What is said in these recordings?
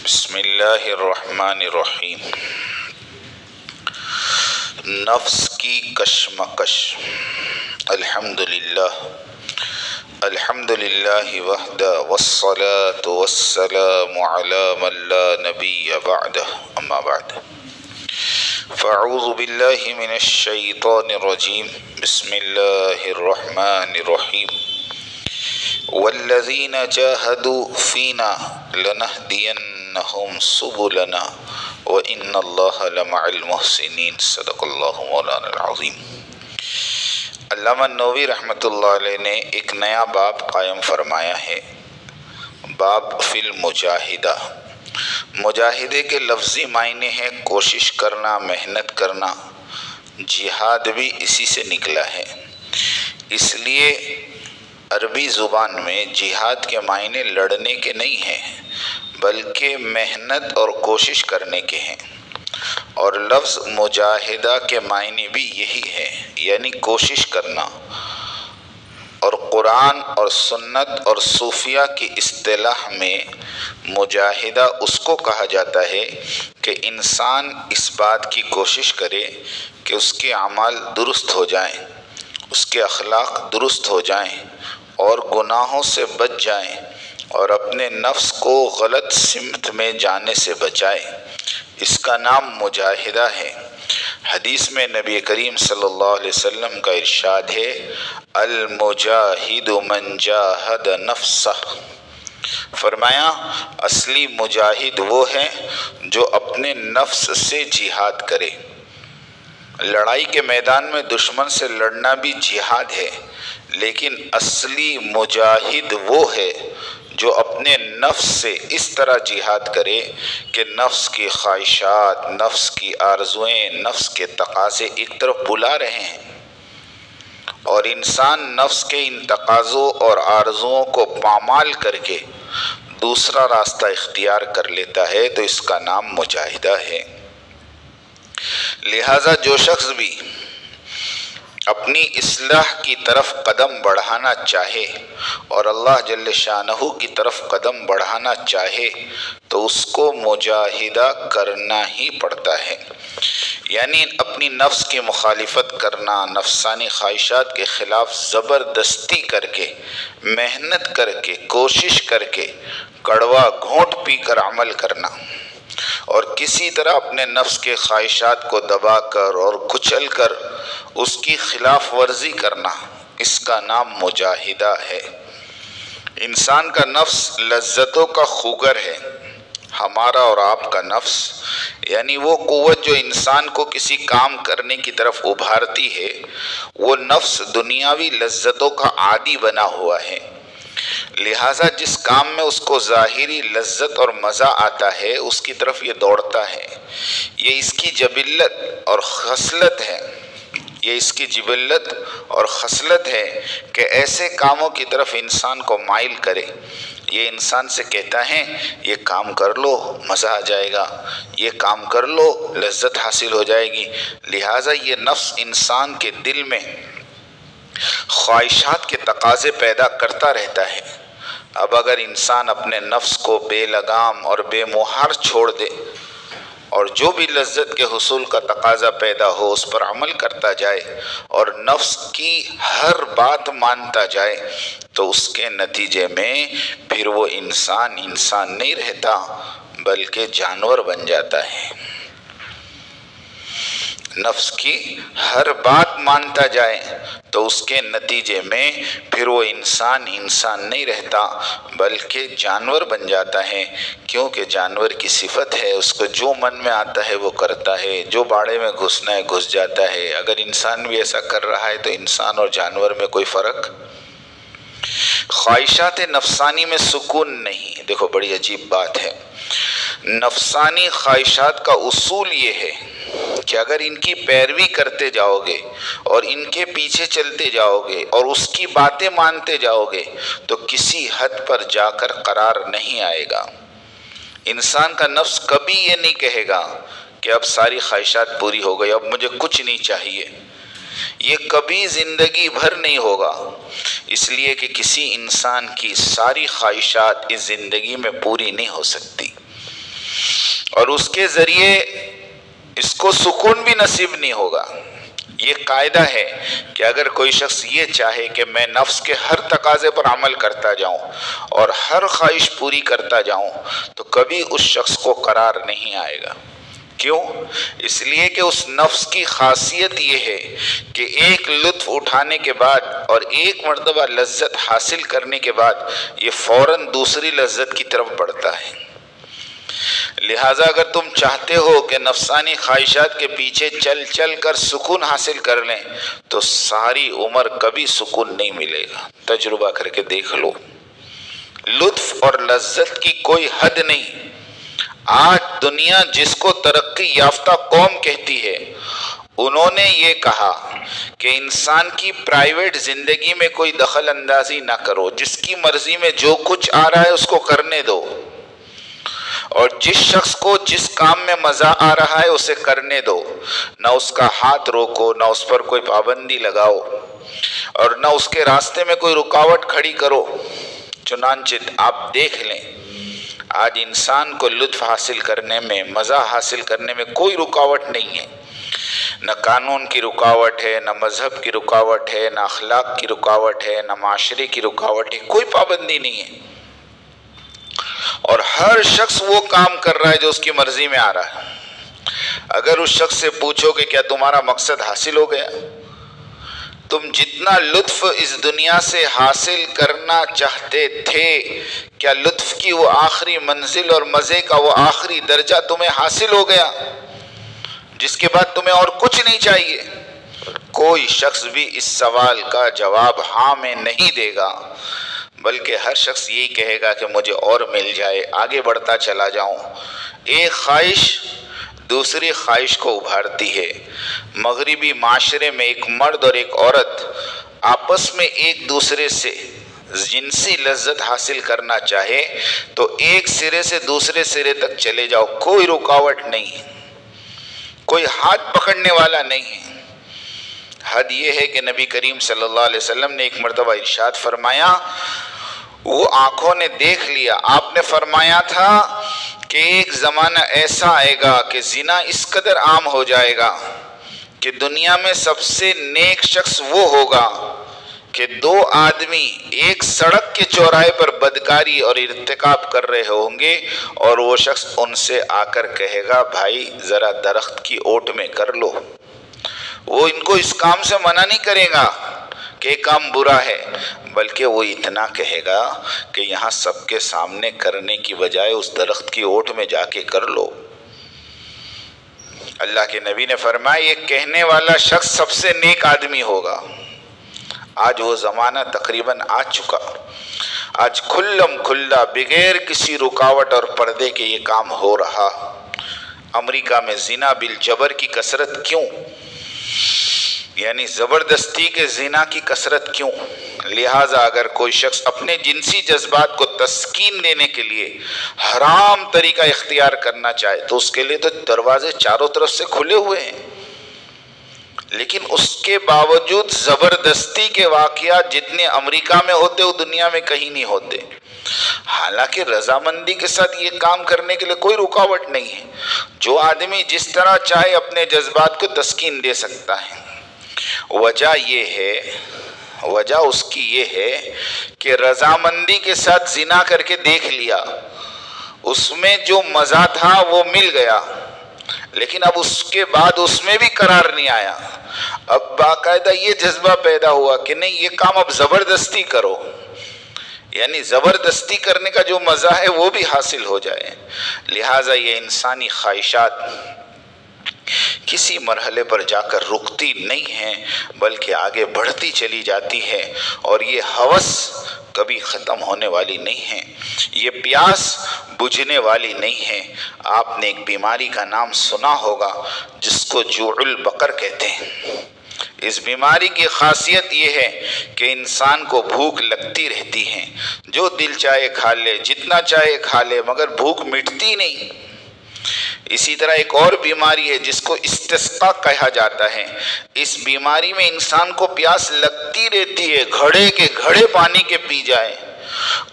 بسم اللہ الرحمن الرحیم۔ نفس کی کشمکش۔ الحمدللہ وحدہ والصلاة والسلام علی من لا نبی بعدہ، اما بعد فاعوذ باللہ من الشیطان الرجیم۔ بسم اللہ الرحمن الرحیم۔ والذین جاہدوا فینا لنہدینہم سبلنا وإن اللہ لمع المحسنین۔ صدق اللہ مولانا العظیم۔ علامہ نووی رحمۃ اللہ علیہ نے ایک نیا باب قائم فرمایا ہے، باب فی المجاہدہ۔ مجاہدے کے لفظی معنی ہے کوشش کرنا، محنت کرنا۔ جہاد بھی اسی سے نکلا ہے، اس لیے عربی زبان میں جہاد کے معنی لڑنے کے نہیں ہیں بلکہ محنت اور کوشش کرنے کے ہیں، اور لفظ مجاہدہ کے معنی بھی یہی ہے، یعنی کوشش کرنا۔ اور قرآن اور سنت اور صوفیہ کی اصطلاح میں مجاہدہ اس کو کہا جاتا ہے کہ انسان اس بات کی کوشش کرے کہ اس کے اعمال درست ہو جائیں، اس کے اخلاق درست ہو جائیں اور گناہوں سے بچ جائیں اور اپنے نفس کو غلط سمت میں جانے سے بچائے۔ اس کا نام مجاہدہ ہے۔ حدیث میں نبی کریم صلی اللہ علیہ وسلم کا ارشاد ہے، المجاہد من جاہد نفسہ۔ فرمایا اصلی مجاہد وہ ہے جو اپنے نفس سے جہاد کرے۔ لڑائی کے میدان میں دشمن سے لڑنا بھی جہاد ہے، لیکن اصلی مجاہد وہ ہے جو اپنے نفس سے اس طرح جہاد کرے کہ نفس کی خواہشات، نفس کی آرزوئیں، نفس کے تقاضے ایک طرف بلا رہے ہیں، اور انسان نفس کے ان تقاضوں اور آرزوؤں کو پامال کر کے دوسرا راستہ اختیار کر لیتا ہے تو اس کا نام مجاہدہ ہے۔ لہذا جو شخص بھی اپنی اصلاح کی طرف قدم بڑھانا چاہے اور اللہ جل شانہ کی طرف قدم بڑھانا چاہے تو اس کو مجاہدہ کرنا ہی پڑتا ہے، یعنی اپنی نفس کی مخالفت کرنا، نفسانی خواہشات کے خلاف زبردستی کر کے، محنت کر کے، کوشش کر کے، کڑوا گھونٹ پی کر عمل کرنا، اور کسی طرح اپنے نفس کے خواہشات کو دبا کر اور کچل کر اس کی خلاف ورزی کرنا، اس کا نام مجاہدہ ہے۔ انسان کا نفس لذتوں کا خوگر ہے۔ ہمارا اور آپ کا نفس، یعنی وہ قوت جو انسان کو کسی کام کرنے کی طرف ابھارتی ہے، وہ نفس دنیاوی لذتوں کا عادی بنا ہوا ہے۔ لہٰذا جس کام میں اس کو ظاہری لذت اور مزہ آتا ہے اس کی طرف یہ دوڑتا ہے۔ یہ اس کی جبلت اور خصلت ہے، کہ ایسے کاموں کی طرف انسان کو مائل کرے۔ یہ انسان سے کہتا ہے یہ کام کر لو مزہ آ جائے گا، یہ کام کر لو لذت حاصل ہو جائے گی۔ لہٰذا یہ نفس انسان کے دل میں خواہشات کے تقاضے پیدا کرتا رہتا ہے۔ اب اگر انسان اپنے نفس کو بے لگام اور بے مہار چھوڑ دے اور جو بھی لذت کے حصول کا تقاضا پیدا ہو اس پر عمل کرتا جائے اور نفس کی ہر بات مانتا جائے تو اس کے نتیجے میں پھر وہ انسان نہیں رہتا بلکہ جانور بن جاتا ہے۔ نفس کی ہر بات مانتا جائے تو اس کے نتیجے میں پھر وہ انسان نہیں رہتا بلکہ جانور بن جاتا ہے، کیونکہ جانور کی صفت ہے اس کو جو من میں آتا ہے وہ کرتا ہے، جو باڑے میں گھسنا ہے گھس جاتا ہے۔ اگر انسان بھی ایسا کر رہا ہے تو انسان اور جانور میں کوئی فرق؟ خواہشات نفسانی میں سکون نہیں۔ دیکھو بڑی عجیب بات ہے، نفسانی خواہشات کا اصول یہ ہے کہ اگر ان کی پیروی کرتے جاؤ گے اور ان کے پیچھے چلتے جاؤ گے اور اس کی باتیں مانتے جاؤ گے تو کسی حد پر جا کر قرار نہیں آئے گا۔ انسان کا نفس کبھی یہ نہیں کہے گا کہ اب ساری خواہشات پوری ہو گئی، اب مجھے کچھ نہیں چاہیے۔ یہ کبھی زندگی بھر نہیں ہوگا، اس لیے کہ کسی انسان کی ساری خواہشات اس زندگی میں پوری نہیں ہو سکتی۔ اور اس کے ذریعے اس کو سکون بھی نصیب نہیں ہوگا۔ یہ قاعدہ ہے کہ اگر کوئی شخص یہ چاہے کہ میں نفس کے ہر تقاضے پر عمل کرتا جاؤں اور ہر خواہش پوری کرتا جاؤں تو کبھی اس شخص کو قرار نہیں آئے گا۔ کیوں؟ اس لیے کہ اس نفس کی خاصیت یہ ہے کہ ایک لطف اٹھانے کے بعد اور ایک مرتبہ لذت حاصل کرنے کے بعد یہ فوراً دوسری لذت کی طرف بڑھتا ہے۔ لہٰذا اگر تم چاہتے ہو کہ نفسانی خواہشات کے پیچھے چل چل کر سکون حاصل کر لیں تو ساری عمر کبھی سکون نہیں ملے گا۔ تجربہ کر کے دیکھ لو، لطف اور لذت کی کوئی حد نہیں۔ آج دنیا جس کو ترقی یافتہ قوم کہتی ہے، انہوں نے یہ کہا کہ انسان کی پرائیویٹ زندگی میں کوئی دخل اندازی نہ کرو، جس کی مرضی میں جو کچھ آ رہا ہے اس کو کرنے دو، اور جس شخص کو جس کام میں مزہ آ رہا ہے اسے کرنے دو، نہ اس کا ہاتھ روکو، نہ اس پر کوئی پابندی لگاؤ، اور نہ اس کے راستے میں کوئی رکاوٹ کھڑی کرو۔ چنانچہ آپ دیکھ لیں، آج انسان کو لطف حاصل کرنے میں، مزہ حاصل کرنے میں کوئی رکاوٹ نہیں ہے۔ نہ قانون کی رکاوٹ ہے، نہ مذہب کی رکاوٹ ہے، نہ اخلاق کی رکاوٹ ہے، نہ معاشرے کی رکاوٹ ہے، کوئی پابندی نہیں ہے، اور ہر شخص وہ کام کر رہا ہے جو اس کی مرضی میں آ رہا ہے۔ اگر اس شخص سے پوچھو کہ کیا تمہارا مقصد حاصل ہو گیا؟ تم جتنا لطف اس دنیا سے حاصل کرنا چاہتے تھے، کیا لطف کی وہ آخری منزل اور مزے کا وہ آخری درجہ تمہیں حاصل ہو گیا جس کے بعد تمہیں اور کچھ نہیں چاہیے؟ کوئی شخص بھی اس سوال کا جواب ہاں میں نہیں دے گا، بلکہ ہر شخص یہی کہے گا کہ مجھے اور مل جائے، آگے بڑھتا چلا جاؤں۔ ایک خواہش دوسری خواہش کو ابھارتی ہے۔ مغربی معاشرے میں ایک مرد اور ایک عورت آپس میں ایک دوسرے سے جنسی لذت حاصل کرنا چاہے تو ایک سرے سے دوسرے سرے تک چلے جاؤ، کوئی رکاوٹ نہیں، کوئی ہاتھ پکڑنے والا نہیں ہے۔ حد یہ ہے کہ نبی کریم صلی اللہ علیہ وسلم نے ایک مرتبہ ارشاد فرمایا، وہ آنکھوں نے دیکھ لیا، آپ نے فرمایا تھا کہ ایک زمانہ ایسا آئے گا کہ زنا اس قدر عام ہو جائے گا کہ دنیا میں سب سے نیک شخص وہ ہوگا کہ دو آدمی ایک سڑک کے چوراہے پر بدکاری اور ارتکاب کر رہے ہوں گے اور وہ شخص ان سے آ کر کہے گا بھائی ذرا درخت کی اوٹ میں کر لو۔ وہ ان کو اس کام سے منع نہیں کرے گا کہ یہ کام برا ہے، بلکہ وہ اتنا کہے گا کہ یہاں سب کے سامنے کرنے کی بجائے اس درخت کی اوٹ میں جا کے کر لو۔ اللہ کے نبی نے فرمایا یہ کہنے والا شخص سب سے نیک آدمی ہوگا۔ آج وہ زمانہ تقریباً آ چکا، آج کھلم کھلا بغیر کسی رکاوٹ اور پردے کے یہ کام ہو رہا۔ امریکہ میں زنا بالجبر کی کثرت کیوں؟ یعنی زبردستی کے زنا کی کثرت کیوں؟ لہٰذا اگر کوئی شخص اپنے جنسی جذبات کو تسکین دینے کے لیے حرام طریقہ اختیار کرنا چاہے تو اس کے لیے تو دروازے چاروں طرف سے کھلے ہوئے ہیں، لیکن اس کے باوجود زبردستی کے واقعات جتنے امریکہ میں ہوتے وہ دنیا میں کہیں نہیں ہوتے۔ حالانکہ رضامندی کے ساتھ یہ کام کرنے کے لیے کوئی رکاوٹ نہیں ہے، جو آدمی جس طرح چاہے اپنے جذبات کو تسکین دے سکتا ہے۔ وجہ اس کی یہ ہے کہ رضامندی کے ساتھ زنا کر کے دیکھ لیا، اس میں جو مزہ تھا وہ مل گیا، لیکن اب اس کے بعد اس میں بھی قرار نہیں آیا۔ اب باقاعدہ یہ جذبہ پیدا ہوا کہ نہیں یہ کام اب زبردستی کرو، یعنی زبردستی کرنے کا جو مزہ ہے وہ بھی حاصل ہو جائے۔ لہٰذا یہ انسانی خواہشات کسی مرحلے پر جا کر رکتی نہیں ہیں بلکہ آگے بڑھتی چلی جاتی ہے، اور یہ ہوس کبھی ختم ہونے والی نہیں ہے، یہ پیاس بجھنے والی نہیں ہے۔ آپ نے ایک بیماری کا نام سنا ہوگا جس کو جوع البقر کہتے ہیں۔ اس بیماری کی خاصیت یہ ہے کہ انسان کو بھوک لگتی رہتی ہے، جو دل چاہے کھا لے، جتنا چاہے کھا لے، مگر بھوک مٹتی نہیں۔ اسی طرح ایک اور بیماری ہے جس کو استسقاء کہا جاتا ہے۔ اس بیماری میں انسان کو پیاس لگتی رہتی ہے، گھڑے کے گھڑے پانی کے پی جائے،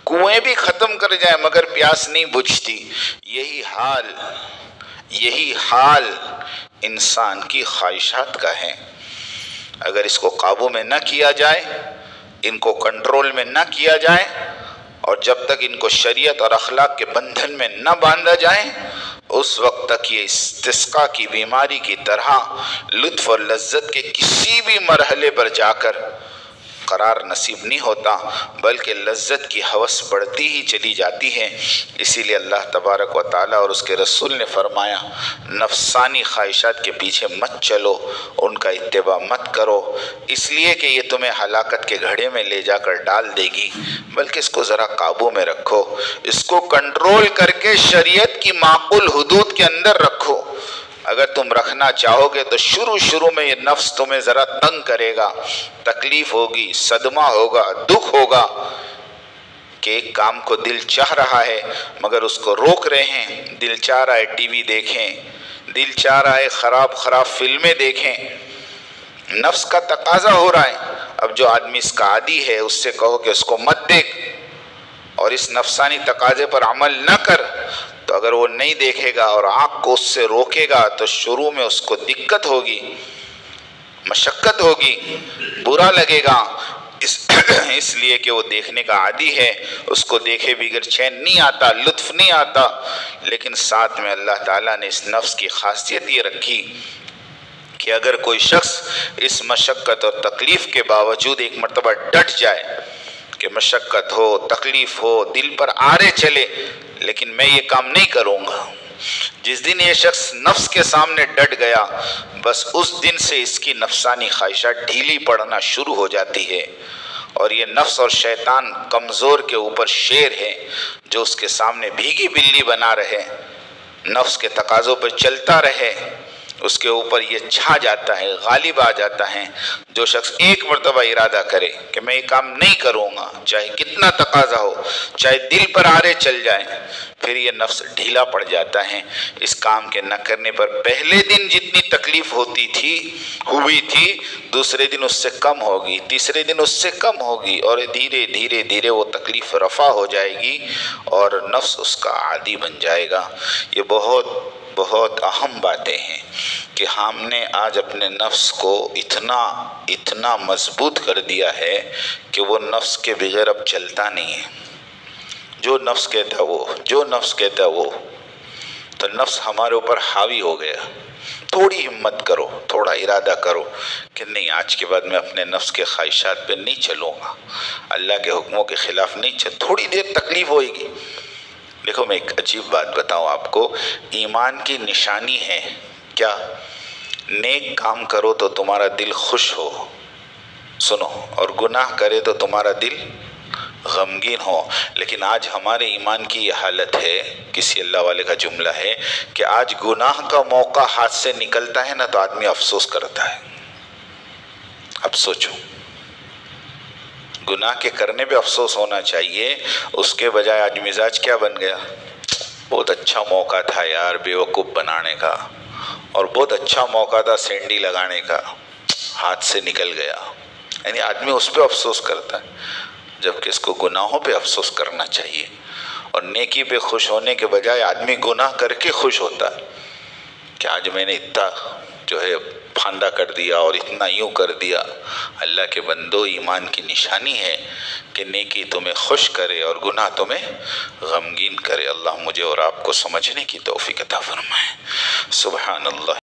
کنویں بھی ختم کر جائے مگر پیاس نہیں بجھتی۔ یہی حال یہی حال انسان کی خواہشات کا ہے۔ اگر اس کو قابو میں نہ کیا جائے، ان کو کنٹرول میں نہ کیا جائے، اور جب تک ان کو شریعت اور اخلاق کے بندھن میں نہ باندھا جائے، اس وقت تک یہ استسقاء کی بیماری کی طرح لطف اور لذت کے کسی بھی مرحلے پر جا کر قرار نصیب نہیں ہوتا، بلکہ لذت کی ہوس بڑھتی ہی چلی جاتی ہے۔ اسی لیے اللہ تبارک و تعالیٰ اور اس کے رسول نے فرمایا، نفسانی خواہشات کے پیچھے مت چلو، ان کا اتباع مت کرو، اس لیے کہ یہ تمہیں ہلاکت کے گھڑے میں لے جا کر ڈال دے گی، بلکہ اس کو ذرا قابو میں رکھو، اس کو کنٹرول کر کے شریعت کی معقول حدود کے اندر رکھو۔ اگر تم رکھنا چاہو گے تو شروع میں یہ نفس تمہیں ذرا تنگ کرے گا، تکلیف ہوگی، صدمہ ہوگا، دکھ ہوگا کہ ایک کام کو دل چاہ رہا ہے مگر اس کو روک رہے ہیں۔ دل چاہ رہا ہے ٹی وی دیکھیں، دل چاہ رہا ہے خراب فلمیں دیکھیں، نفس کا تقاضا ہو رہا ہے۔ اب جو آدمی اس کا عادی ہے اس سے کہو کہ اس کو مت دیکھ اور اس نفسانی تقاضے پر عمل نہ کر، تو اگر وہ نہیں دیکھے گا اور آنکھ کو اس سے روکے گا تو شروع میں اس کو دقت ہوگی، مشقت ہوگی، برا لگے گا، اس لیے کہ وہ دیکھنے کا عادی ہے، اس کو دیکھے بغیر چین نہیں آتا، لطف نہیں آتا۔ لیکن ساتھ میں اللہ تعالیٰ نے اس نفس کی خاصیت یہ رکھی کہ اگر کوئی شخص اس مشقت اور تکلیف کے باوجود ایک مرتبہ ڈٹ جائے کہ مشقت ہو، تکلیف ہو، دل پر آرے چلے، لیکن میں یہ کام نہیں کروں گا، جس دن یہ شخص نفس کے سامنے ڈٹ گیا، بس اس دن سے اس کی نفسانی خواہشات ڈھیلی پڑنا شروع ہو جاتی ہے، اور یہ نفس اور شیطان کمزور کے اوپر شیر ہے جو اس کے سامنے بھیگی بلی بنا رہے، نفس کے تقاضوں پر چلتا رہے، اس کے اوپر یہ چھا جاتا ہے، غالب آ جاتا ہے۔ جو شخص ایک مرتبہ ارادہ کرے کہ میں یہ کام نہیں کروں گا، چاہے کتنا تقاضا ہو، چاہے دل پر آرے چل جائیں، پھر یہ نفس ڈھیلا پڑ جاتا ہے۔ اس کام کے نہ کرنے پر پہلے دن جتنی تکلیف ہوئی تھی، دوسرے دن اس سے کم ہوگی، تیسرے دن اس سے کم ہوگی، اور دھیرے دھیرے وہ تکلیف رفع ہو جائے گی اور نفس اس کا عادی بن جائے گا۔ یہ بہت اہم باتیں ہیں کہ ہم نے آج اپنے نفس کو اتنا مضبوط کر دیا ہے کہ وہ نفس کے بغیر اب چلتا نہیں ہے۔ جو نفس کہتا وہ تو نفس ہمارے اوپر حاوی ہو گیا۔ تھوڑی ہمت کرو، تھوڑا ارادہ کرو کہ نہیں، آج کے بعد میں اپنے نفس کے خواہشات پہ نہیں چلوں گا، اللہ کے حکموں کے خلاف نہیں تھوڑی دیر تکلیف ہوئے گی۔ دیکھو میں ایک عجیب بات بتاؤں آپ کو، ایمان کی نشانی ہے کیا؟ نیک کام کرو تو تمہارا دل خوش ہو، سنو، اور گناہ کرے تو تمہارا دل غمگین ہو۔ لیکن آج ہمارے ایمان کی یہ حالت ہے، کسی اللہ والے کا جملہ ہے کہ آج گناہ کا موقع ہاتھ سے نکلتا ہے نا تو آدمی افسوس کرتا ہے۔ اب سوچو، گناہ کے کرنے پہ افسوس ہونا چاہیے، اس کے بجائے آج مزاج کیا بن گیا؟ بہت اچھا موقع تھا یار بیوقوف بنانے کا، اور بہت اچھا موقع تھا سینڈی لگانے کا، ہاتھ سے نکل گیا۔ یعنی آدمی اس پہ افسوس کرتا ہے، جبکہ اس کو گناہوں پہ افسوس کرنا چاہیے، اور نیکی پہ خوش ہونے کے بجائے آدمی گناہ کر کے خوش ہوتا ہے کہ آج میں نے اتنا پھاندہ کر دیا اور اتنا یوں کر دیا۔ اللہ کے بندو، ایمان کی نشانی ہے کہ نیکی تمہیں خوش کرے اور گناہ تمہیں غمگین کرے۔ اللہ مجھے اور آپ کو سمجھنے کی توفیق عطا فرمائے۔ سبحان اللہ۔